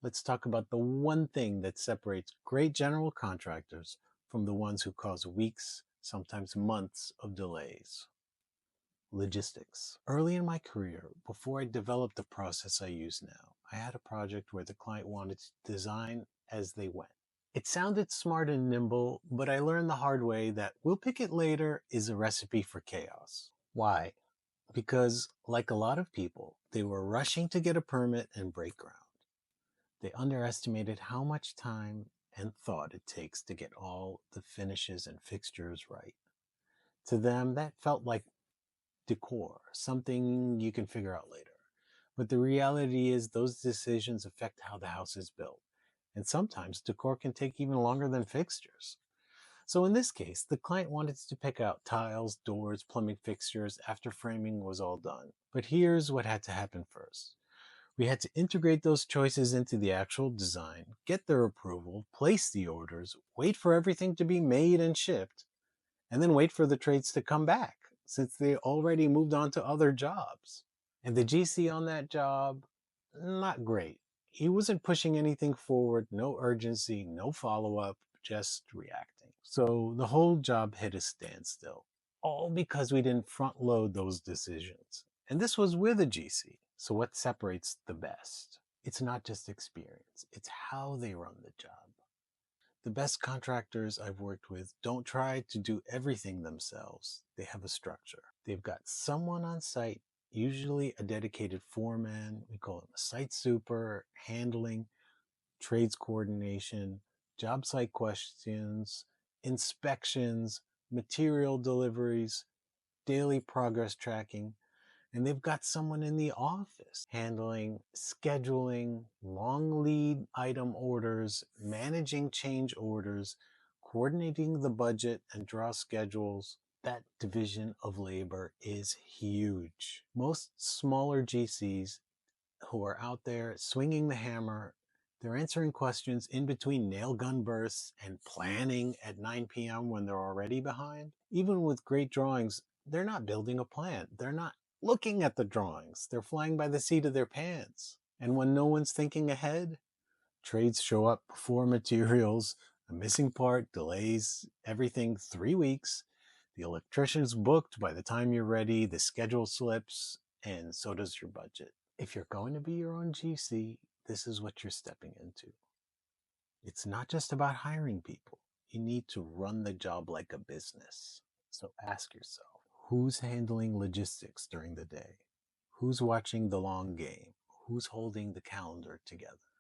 Let's talk about the one thing that separates great general contractors from the ones who cause weeks, sometimes months of delays. Logistics. Early in my career, before I developed the process I use now, I had a project where the client wanted to design as they went. It sounded smart and nimble, but I learned the hard way that "we'll pick it later" is a recipe for chaos. Why? Because, like a lot of people, they were rushing to get a permit and break ground. They underestimated how much time and thought it takes to get all the finishes and fixtures right. To them, that felt like decor, something you can figure out later. But the reality is, those decisions affect how the house is built. And sometimes decor can take even longer than fixtures. So in this case, the client wanted to pick out tiles, doors, plumbing fixtures after framing was all done. But here's what had to happen first. We had to integrate those choices into the actual design, get their approval, place the orders, wait for everything to be made and shipped, and then wait for the trades to come back, since they already moved on to other jobs. And the GC on that job, not great. He wasn't pushing anything forward, no urgency, no follow-up, just reacting. So the whole job hit a standstill, all because we didn't front load those decisions. And this was with a GC. So what separates the best? It's not just experience, it's how they run the job. The best contractors I've worked with don't try to do everything themselves. They have a structure. They've got someone on site, usually a dedicated foreman. We call him a site super, handling trades coordination, job site questions, inspections, material deliveries, daily progress tracking. And they've got someone in the office handling scheduling, long lead item orders, managing change orders, coordinating the budget and draw schedules. That division of labor is huge. Most smaller GCs who are out there swinging the hammer, they're answering questions in between nail gun bursts and planning at 9 p.m. when they're already behind. Even with great drawings, they're not building a plan. They're not looking at the drawings. They're flying by the seat of their pants. And when no one's thinking ahead, trades show up before materials, a missing part delays everything 3 weeks. The electrician's booked by the time you're ready, the schedule slips, and so does your budget. If you're going to be your own GC, this is what you're stepping into. It's not just about hiring people. You need to run the job like a business. So ask yourself, who's handling logistics during the day? Who's watching the long game? Who's holding the calendar together?